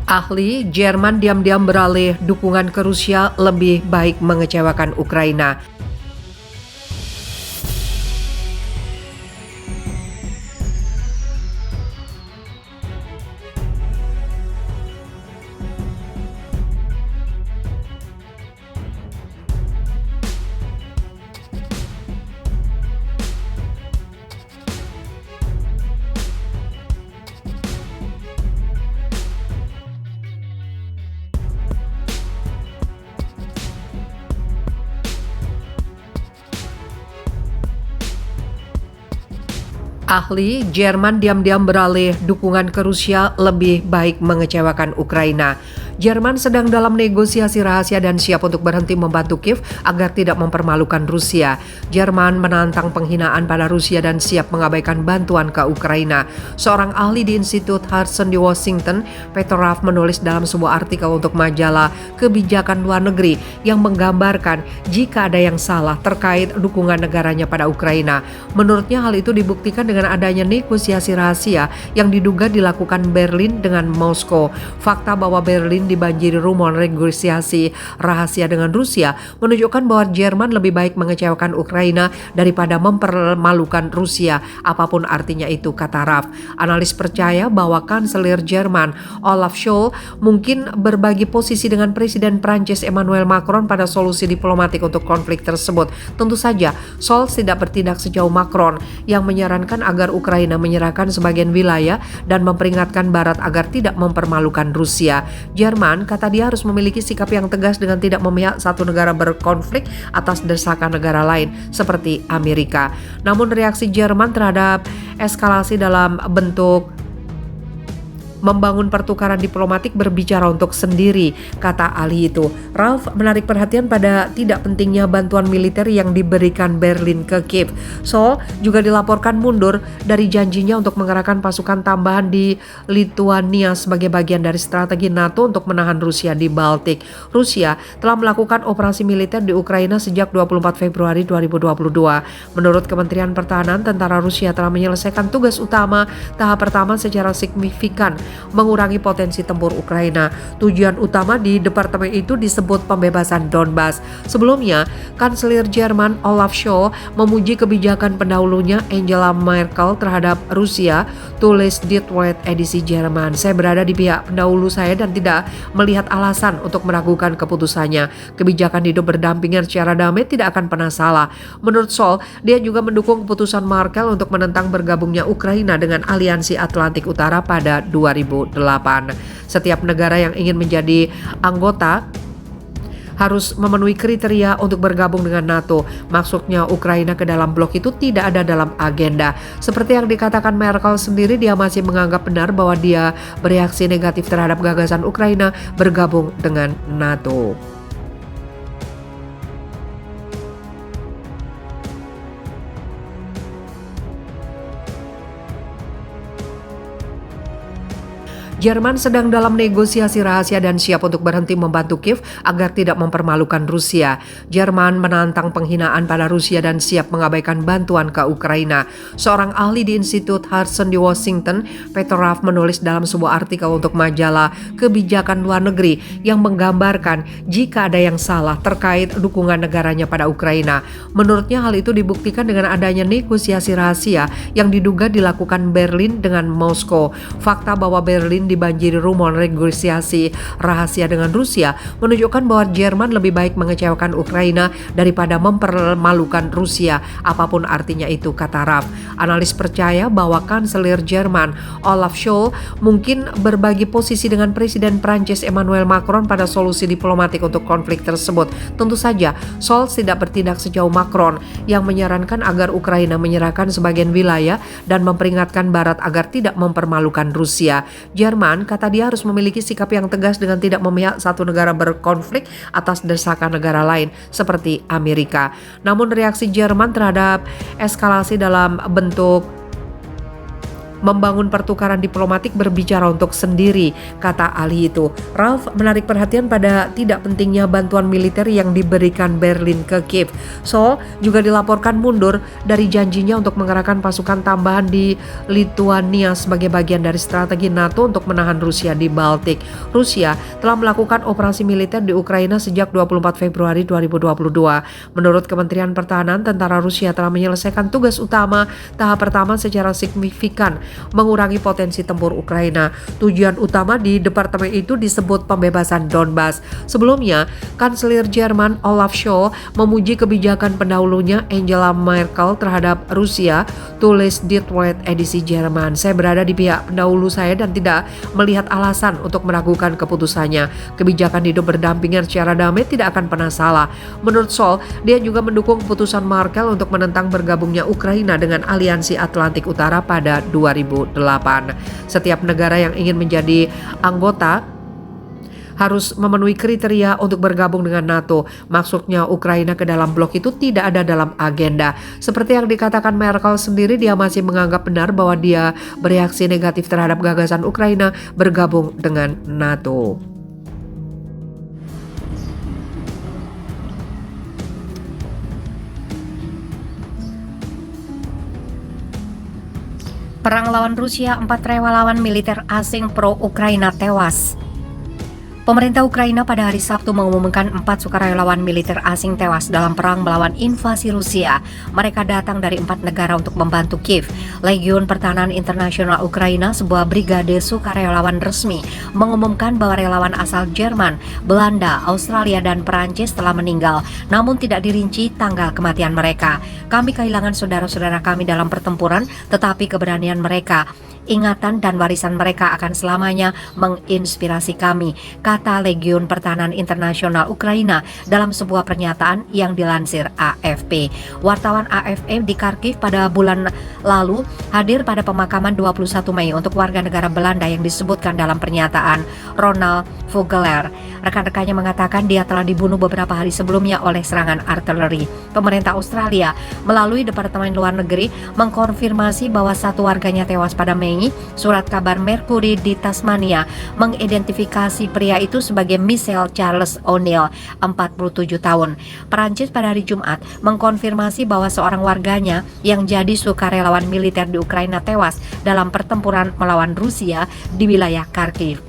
Ahli Jerman diam-diam beralih dukungan ke Rusia lebih baik mengecewakan Ukraina. Ahli Jerman diam-diam beralih dukungan ke Rusia lebih baik mengecewakan Ukraina. Jerman sedang dalam negosiasi rahasia dan siap untuk berhenti membantu Kiev agar tidak mempermalukan Rusia. Jerman menantang penghinaan pada Rusia dan siap mengabaikan bantuan ke Ukraina. Seorang ahli di Institut Hudson di Washington, Peter Raff, menulis dalam sebuah artikel untuk majalah Kebijakan Luar Negeri yang menggambarkan jika ada yang salah terkait dukungan negaranya pada Ukraina. Menurutnya hal itu dibuktikan dengan adanya negosiasi rahasia yang diduga dilakukan Berlin dengan Moskow. Fakta bahwa Berlin dibanjiri rumor negosiasi rahasia dengan Rusia menunjukkan bahwa Jerman lebih baik mengecewakan Ukraina daripada mempermalukan Rusia, apapun artinya itu, kata Raff. Analis percaya bahwa Kanselir Jerman Olaf Scholz mungkin berbagi posisi dengan Presiden Prancis Emmanuel Macron pada solusi diplomatik untuk konflik tersebut. Tentu saja Scholz tidak bertindak sejauh Macron yang menyarankan agar Ukraina menyerahkan sebagian wilayah dan memperingatkan Barat agar tidak mempermalukan Rusia. Jerman, kata dia, harus memiliki sikap yang tegas dengan tidak memihak satu negara berkonflik atas desakan negara lain seperti Amerika. Namun reaksi Jerman terhadap eskalasi dalam bentuk membangun pertukaran diplomatik berbicara untuk sendiri, kata ahli itu. Ralph menarik perhatian pada tidak pentingnya bantuan militer yang diberikan Berlin ke Kiev. Scholz juga dilaporkan mundur dari janjinya untuk mengerahkan pasukan tambahan di Lithuania sebagai bagian dari strategi NATO untuk menahan Rusia di Baltik. Rusia telah melakukan operasi militer di Ukraina sejak 24 Februari 2022. Menurut Kementerian Pertahanan, tentara Rusia telah menyelesaikan tugas utama tahap pertama secara signifikan, mengurangi potensi tempur Ukraina. Tujuan utama di departemen itu disebut pembebasan Donbas. Sebelumnya, Kanselir Jerman Olaf Scholz memuji kebijakan pendahulunya Angela Merkel terhadap Rusia. Tulis Die Welt edisi Jerman. Saya berada di pihak pendahulu saya dan tidak melihat alasan untuk meragukan keputusannya. Kebijakan hidup berdampingan secara damai tidak akan pernah salah. Menurut Scholz, dia juga mendukung keputusan Merkel untuk menentang bergabungnya Ukraina dengan Aliansi Atlantik Utara pada 2008. Setiap negara yang ingin menjadi anggota harus memenuhi kriteria untuk bergabung dengan NATO. Maksudnya Ukraina ke dalam blok itu tidak ada dalam agenda. Seperti yang dikatakan Merkel sendiri, dia masih menganggap benar bahwa dia bereaksi negatif terhadap gagasan Ukraina bergabung dengan NATO. Jerman sedang dalam negosiasi rahasia dan siap untuk berhenti membantu Kiev agar tidak mempermalukan Rusia. Jerman menantang penghinaan pada Rusia dan siap mengabaikan bantuan ke Ukraina. Seorang ahli di Institut Hudson di Washington, Peter Raff, menulis dalam sebuah artikel untuk majalah Kebijakan Luar Negeri yang menggambarkan jika ada yang salah terkait dukungan negaranya pada Ukraina. Menurutnya hal itu dibuktikan dengan adanya negosiasi rahasia yang diduga dilakukan Berlin dengan Moskow. Fakta bahwa Berlin dibanjiri rumor negosiasi rahasia dengan Rusia menunjukkan bahwa Jerman lebih baik mengecewakan Ukraina daripada mempermalukan Rusia, apapun artinya itu, kata Raff. Analis percaya bahwa Kanselir Jerman Olaf Scholz mungkin berbagi posisi dengan Presiden Prancis Emmanuel Macron pada solusi diplomatik untuk konflik tersebut. Tentu saja Scholz tidak bertindak sejauh Macron yang menyarankan agar Ukraina menyerahkan sebagian wilayah dan memperingatkan Barat agar tidak mempermalukan Rusia. Jerman, kata dia, harus memiliki sikap yang tegas dengan tidak memihak satu negara berkonflik atas desakan negara lain seperti Amerika. Namun reaksi Jerman terhadap eskalasi dalam bentuk membangun pertukaran diplomatik berbicara untuk sendiri, kata ahli itu. Ralph menarik perhatian pada tidak pentingnya bantuan militer yang diberikan Berlin ke Kiev. Seoul juga dilaporkan mundur dari janjinya untuk mengerahkan pasukan tambahan di Lithuania sebagai bagian dari strategi NATO untuk menahan Rusia di Baltik. Rusia telah melakukan operasi militer di Ukraina sejak 24 Februari 2022. Menurut Kementerian Pertahanan, tentara Rusia telah menyelesaikan tugas utama tahap pertama secara signifikan, mengurangi potensi tempur Ukraina. Tujuan utama di departemen itu disebut pembebasan Donbas. Sebelumnya, Kanselir Jerman Olaf Scholz memuji kebijakan pendahulunya Angela Merkel terhadap Rusia, tulis Die Welt edisi Jerman. Saya berada di pihak pendahulu saya dan tidak melihat alasan untuk meragukan keputusannya. Kebijakan hidup berdampingan secara damai tidak akan pernah salah. Menurut Scholz, dia juga mendukung keputusan Merkel untuk menentang bergabungnya Ukraina dengan Aliansi Atlantik Utara pada 2008. Setiap negara yang ingin menjadi anggota harus memenuhi kriteria untuk bergabung dengan NATO. Maksudnya Ukraina ke dalam blok itu tidak ada dalam agenda. Seperti yang dikatakan Merkel sendiri, dia masih menganggap benar bahwa dia bereaksi negatif terhadap gagasan Ukraina bergabung dengan NATO. Perang lawan Rusia, 4 relawan militer asing pro-Ukraina tewas. Pemerintah Ukraina pada hari Sabtu mengumumkan 4 sukarelawan militer asing tewas dalam perang melawan invasi Rusia. Mereka datang dari 4 negara untuk membantu Kiev. Legiun Pertahanan Internasional Ukraina, sebuah brigade sukarelawan resmi, mengumumkan bahwa relawan asal Jerman, Belanda, Australia, dan Perancis telah meninggal, namun tidak dirinci tanggal kematian mereka. Kami kehilangan saudara-saudara kami dalam pertempuran, tetapi keberanian mereka, ingatan dan warisan mereka akan selamanya menginspirasi kami, kata Legiun Pertahanan Internasional Ukraina dalam sebuah pernyataan yang dilansir AFP. Wartawan AFP di Kharkiv pada bulan lalu hadir pada pemakaman 21 Mei untuk warga negara Belanda yang disebutkan dalam pernyataan Ronald Vogeler. Rekan-rekannya mengatakan dia telah dibunuh beberapa hari sebelumnya oleh serangan artileri. Pemerintah Australia melalui Departemen Luar Negeri mengkonfirmasi bahwa 1 warganya tewas pada Mei. Surat kabar Mercury di Tasmania mengidentifikasi pria itu sebagai Michael Charles O'Neill, 47 tahun. Perancis pada hari Jumat mengkonfirmasi bahwa seorang warganya yang jadi sukarelawan militer di Ukraina tewas dalam pertempuran melawan Rusia di wilayah Kharkiv.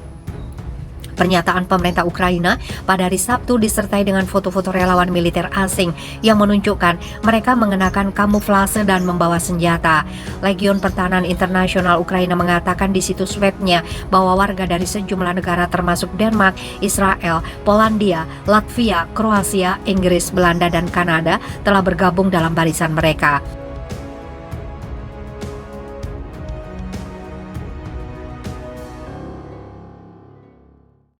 Pernyataan pemerintah Ukraina pada hari Sabtu disertai dengan foto-foto relawan militer asing yang menunjukkan mereka mengenakan kamuflase dan membawa senjata. Legiun Pertahanan Internasional Ukraina mengatakan di situs webnya bahwa warga dari sejumlah negara termasuk Denmark, Israel, Polandia, Latvia, Kroasia, Inggris, Belanda, dan Kanada telah bergabung dalam barisan mereka.